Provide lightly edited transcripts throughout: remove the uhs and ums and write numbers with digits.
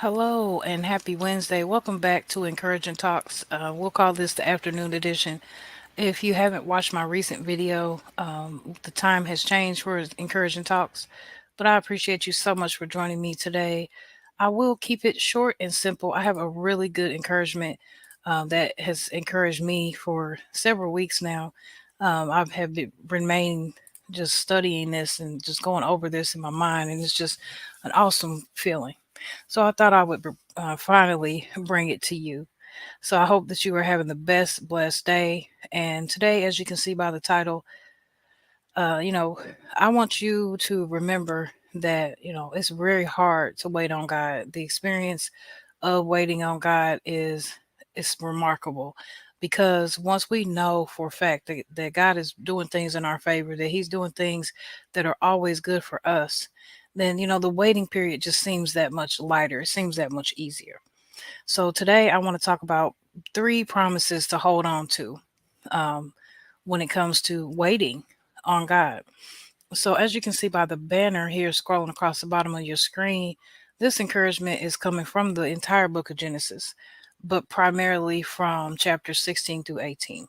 Hello and happy Wednesday. Welcome back to Encouraging Talks. We'll call this the afternoon edition. If you haven't watched my recent video, the time has changed for Encouraging Talks, but I appreciate you so much for joining me today. I will keep it short and simple. I have a really good encouragement that has encouraged me for several weeks now. I've have been remained just studying this and just going over this in my mind, and it's just an awesome feeling. So I thought I would finally bring it to you. So I hope that you are having the best blessed day. And today, as you can see by the title, uh, you know, I want you to remember that, it's very hard to wait on God. The experience of waiting on God is remarkable because once we know for a fact that God is doing things in our favor, that He's doing things that are always good for us, then the waiting period just seems that much lighter. It seems that much easier. So today I want to talk about three promises to hold on to um, when it comes to waiting on God. So, as you can see by the banner here scrolling across the bottom of your screen, this encouragement is coming from the entire book of Genesis, but primarily from chapter 16 through 18.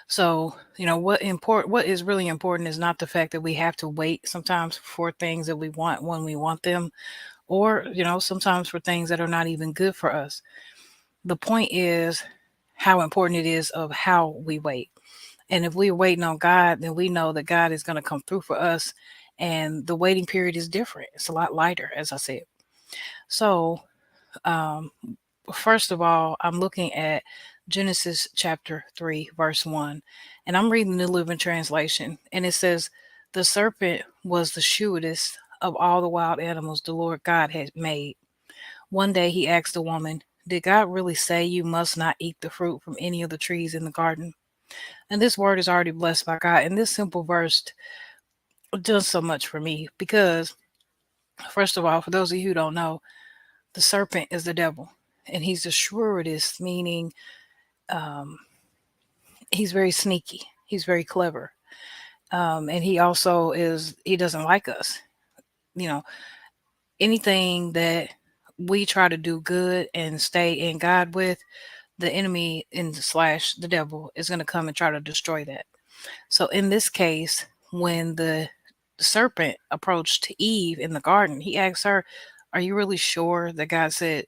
So, what is really important is not the fact that we have to wait sometimes for things that we want when we want them, or, sometimes for things that are not even good for us. The point is how important it is of how we wait. And if we're waiting on God, then we know that God is going to come through for us. And the waiting period is different. It's a lot lighter, as I said. So, um, first of all, I'm looking at Genesis chapter 3, verse 1. And I'm reading the Living Translation. And it says, "The serpent was the shrewdest of all the wild animals the Lord God had made. One day he asked the woman, 'Did God really say you must not eat the fruit from any of the trees in the garden?'" And this word is already blessed by God. And this simple verse does so much for me because, first of all, for those of you who don't know, the serpent is the devil. And he's the shrewdest, meaning um, he's very sneaky. He's very clever. And he also he doesn't like us. You know, anything that we try to do good and stay in God with, the enemy in slash the devil is going to come and try to destroy that. So in this case, when the serpent approached Eve in the garden, he asked her, "Are you really sure that God said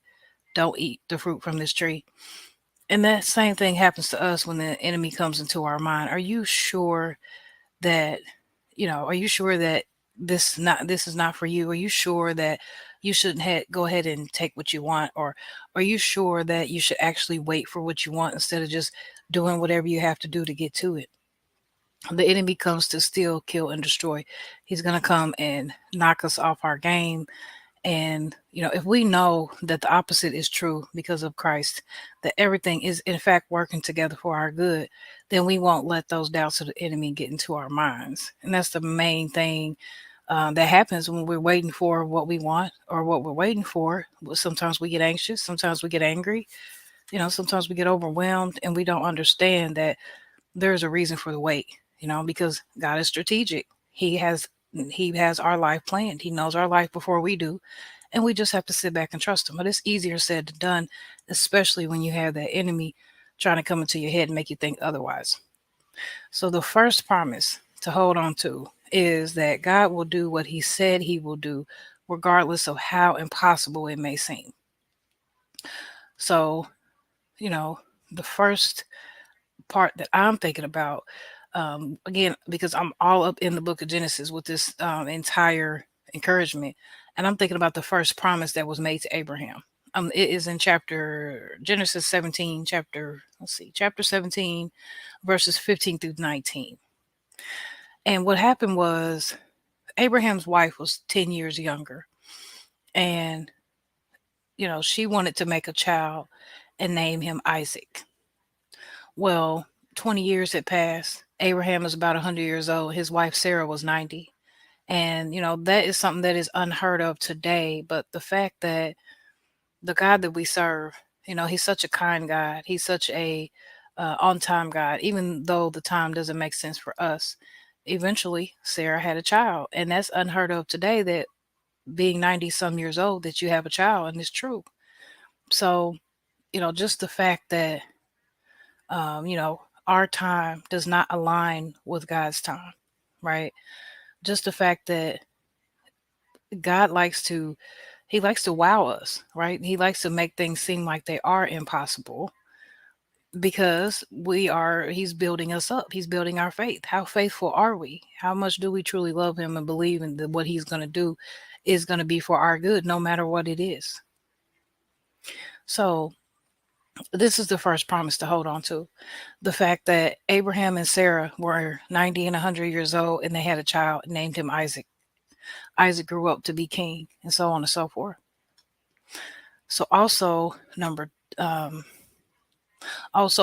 don't eat the fruit from this tree?" And that same thing happens to us when the enemy comes into our mind. Are you sure that, are you sure that this is not for you? Are you sure that you shouldn't go ahead and take what you want? Or are you sure that you should actually wait for what you want instead of just doing whatever you have to do to get to it? The enemy comes to steal, kill, and destroy. He's going to come and knock us off our game. And, if we know that the opposite is true because of Christ, that everything is in fact working together for our good, then we won't let those doubts of the enemy get into our minds. And that's the main thing that happens when we're waiting for what we want or what we're waiting for. Sometimes we get anxious, sometimes we get angry, sometimes we get overwhelmed, and we don't understand that there's a reason for the wait, because God is strategic. He has our life planned. He knows our life before we do, and we just have to sit back and trust him. But it's easier said than done, especially when you have that enemy trying to come into your head and make you think otherwise. So the first promise to hold on to is that God will do what he said he will do, regardless of how impossible it may seem. So, you know, the first part that I'm thinking about, again, because I'm all up in the book of Genesis with this entire encouragement, and I'm thinking about the first promise that was made to Abraham. It is in chapter Genesis 17, chapter 17, verses 15 through 19. And what happened was Abraham's wife was 10 years younger, and she wanted to make a child and name him Isaac. Well, 20 years had passed. Abraham is about 100 years old. His wife Sarah was 90. And, that is something that is unheard of today. But the fact that the God that we serve, he's such a kind God. He's such a on time God, even though the time doesn't make sense for us. Eventually, Sarah had a child. And that's unheard of today that being 90 some years old that you have a child, and it's true. So, just the fact that, our time does not align with God's time, right? Just the fact that God he likes to wow us, right? He likes to make things seem like they are impossible because he's building us up. He's building our faith. How faithful are we? How much do we truly love him and believe in that what he's going to do is going to be for our good, no matter what it is? So, this is the first promise to hold on to. The fact that Abraham and Sarah were 90 and 100 years old and they had a child and named him Isaac. Isaac grew up to be king, and so on and so forth. So also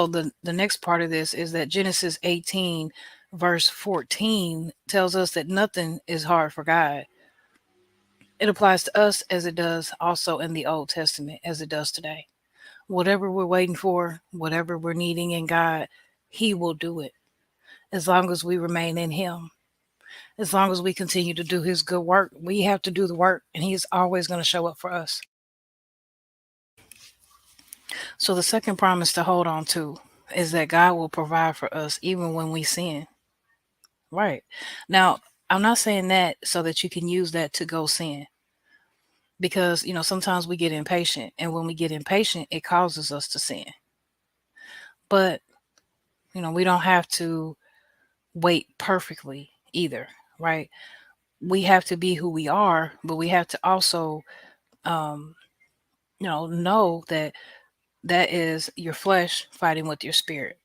the next part of this is that Genesis 18 verse 14 tells us that nothing is hard for God. It applies to us as it does also in the Old Testament as it does today. Whatever we're waiting for, whatever we're needing in God, he will do it as long as we remain in him. As long as we continue to do his good work, we have to do the work, and he's always going to show up for us. So the second promise to hold on to is that God will provide for us even when we sin. Right. Now, I'm not saying that so that you can use that to go sin. Because, sometimes we get impatient, and when we get impatient, it causes us to sin. But, we don't have to wait perfectly either, right? We have to be who we are, but we have to also, um, know that that is your flesh fighting with your spirit.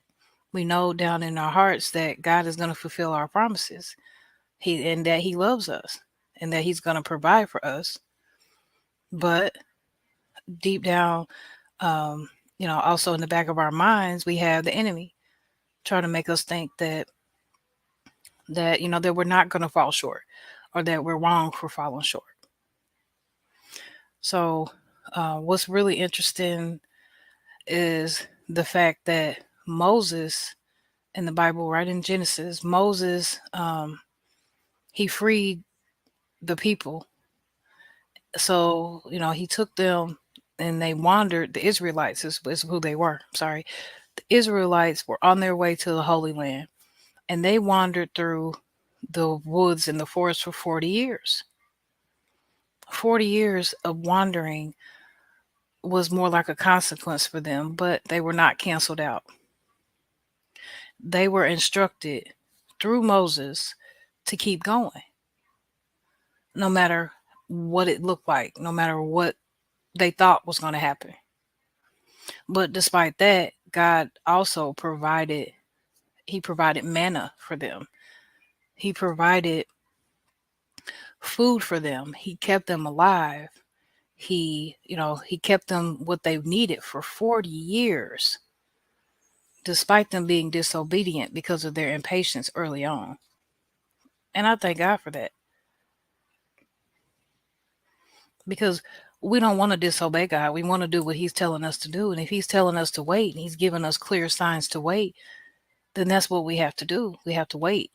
We know down in our hearts that God is going to fulfill our promises. And that he loves us and that he's going to provide for us. But deep down, also in the back of our minds, we have the enemy trying to make us think that we're not going to fall short, or that we're wrong for falling short. So, what's really interesting is the fact that Moses in the Bible, right in Genesis, Moses, he freed the people. So, he took them and they wandered. The Israelites is who they were. Sorry. The Israelites were on their way to the Holy Land, and they wandered through the woods and the forest for 40 years. 40 years of wandering was more like a consequence for them, but they were not canceled out. They were instructed through Moses to keep going, no matter what it looked like, no matter what they thought was going to happen. But despite that, God also he provided manna for them. He provided food for them. He kept them alive. He kept them what they needed for 40 years, despite them being disobedient because of their impatience early on. And I thank God for that, because we don't want to disobey God. We want to do what he's telling us to do. And if he's telling us to wait and he's giving us clear signs to wait, then that's what we have to do. We have to wait.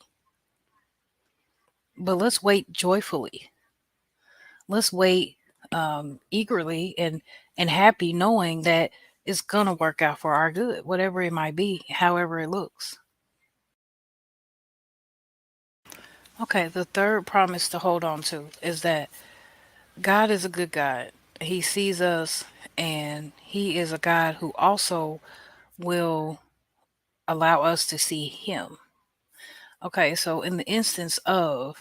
But let's wait joyfully. Let's wait eagerly and happy, knowing that it's going to work out for our good, whatever it might be, however it looks. Okay, the third promise to hold on to is that God is a good God. He sees us, and he is a God who also will allow us to see him. Okay, so in the instance of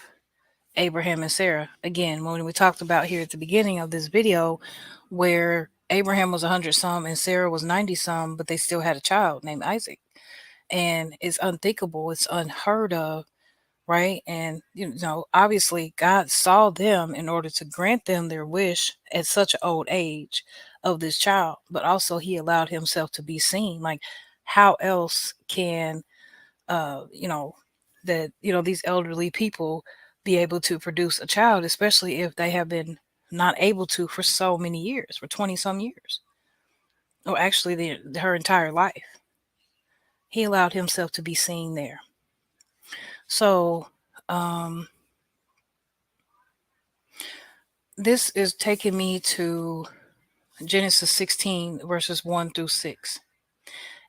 Abraham and Sarah, again, when we talked about here at the beginning of this video, where Abraham was 100 some and Sarah was 90 some, but they still had a child named Isaac. And it's unthinkable, it's unheard of, right? And, obviously, God saw them in order to grant them their wish at such an old age of this child, but also he allowed himself to be seen. Like, how else can uh, you know, these elderly people be able to produce a child, especially if they have been not able to for so many years, for 20 some years, or actually her entire life. He allowed himself to be seen there. So, this is taking me to Genesis 16, verses 1 through 6.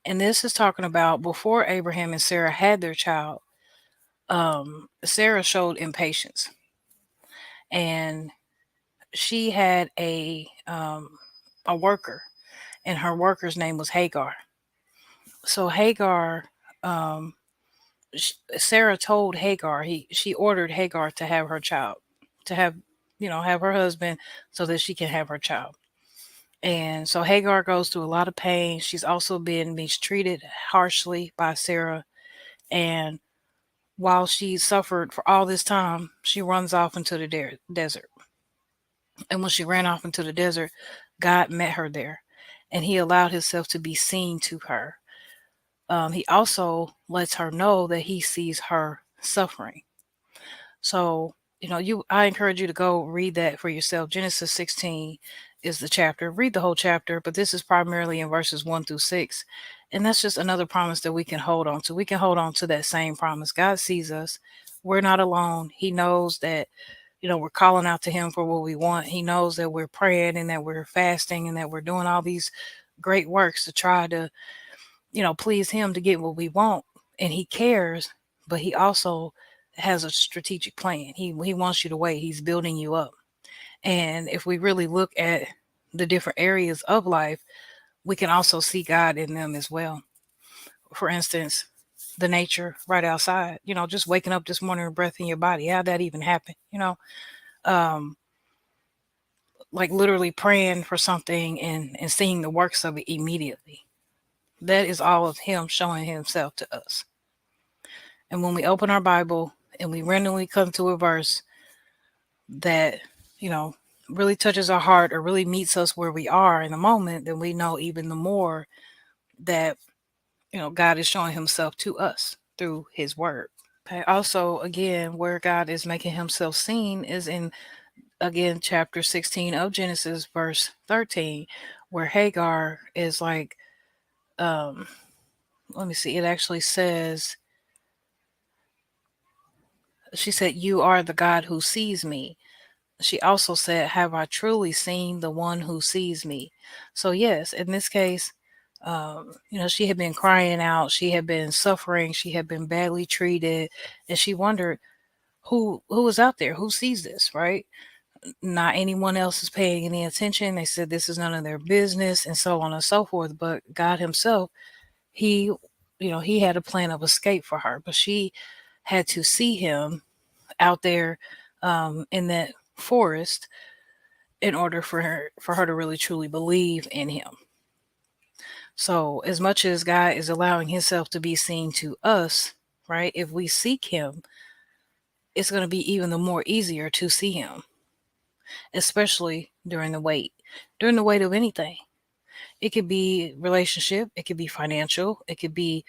And this is talking about before Abraham and Sarah had their child, Sarah showed impatience. And she had a worker, and her worker's name was Hagar. So Hagar, um, Sarah told Hagar, she ordered Hagar to have her child, to have, have her husband so that she can have her child. And so Hagar goes through a lot of pain. She's also been mistreated harshly by Sarah. And while she suffered for all this time, she runs off into the desert. And when she ran off into the desert, God met her there, and he allowed himself to be seen to her. He also lets her know that he sees her suffering. So, I encourage you to go read that for yourself. Genesis 16 is the chapter. Read the whole chapter, but this is primarily in verses 1 through 6. And that's just another promise that we can hold on to. We can hold on to that same promise. God sees us. We're not alone. He knows that, we're calling out to him for what we want. He knows that we're praying and that we're fasting and that we're doing all these great works to try to, please him to get what we want. And he cares, but he also has a strategic plan. He wants you to wait. He's building you up. And if we really look at the different areas of life, we can also see God in them as well. For instance, the nature right outside, just waking up this morning with breath in your body. How'd that even happen? Um, like literally praying for something and seeing the works of it immediately. That is all of him showing himself to us. And when we open our Bible and we randomly come to a verse that, really touches our heart or really meets us where we are in the moment, then we know even the more that, God is showing himself to us through his word. Okay. Also, again, where God is making himself seen is in, again, chapter 16 of Genesis, verse 13, where Hagar is like, let me see, it actually says, she said, "You are the God who sees me." She also said, "Have I truly seen the one who sees me?" So, yes, in this case, she had been crying out, she had been suffering, she had been badly treated, and she wondered who is out there, who sees this, right? Not anyone else is paying any attention. They said this is none of their business, and so on and so forth. But God himself, he, he had a plan of escape for her, but she had to see him out there in that forest in order for her to really truly believe in him. So as much as God is allowing himself to be seen to us, right? If we seek him, it's going to be even the more easier to see him, especially during the wait. During the wait of anything. It could be relationship, it could be financial, it could be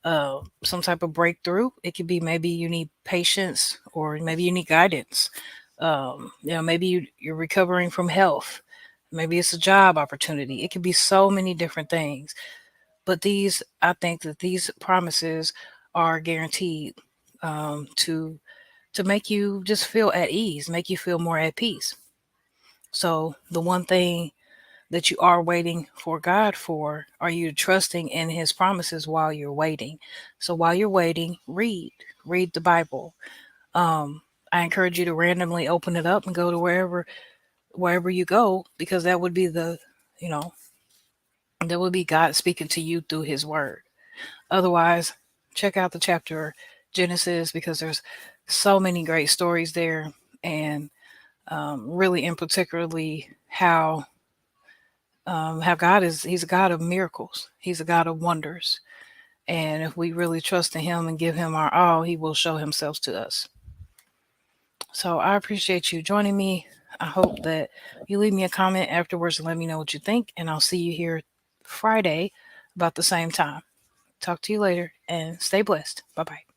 some type of breakthrough. It could be maybe you need patience or maybe you need guidance. Maybe you're recovering from health. Maybe it's a job opportunity. It could be so many different things. But I think that these promises are guaranteed to make you just feel at ease, make you feel more at peace. So the one thing that you are waiting for God for, are you trusting in his promises while you're waiting? So while you're waiting, read the Bible. I encourage you to randomly open it up and go to wherever you go, because that would be you know, that would be God speaking to you through his word. Otherwise, check out the chapter Genesis, because there's so many great stories there, and really in particularly how God he's a God of miracles. He's a God of wonders. And if we really trust in him and give him our all, he will show himself to us. So I appreciate you joining me. I hope that you leave me a comment afterwards and let me know what you think. And I'll see you here Friday about the same time. Talk to you later and stay blessed. Bye bye.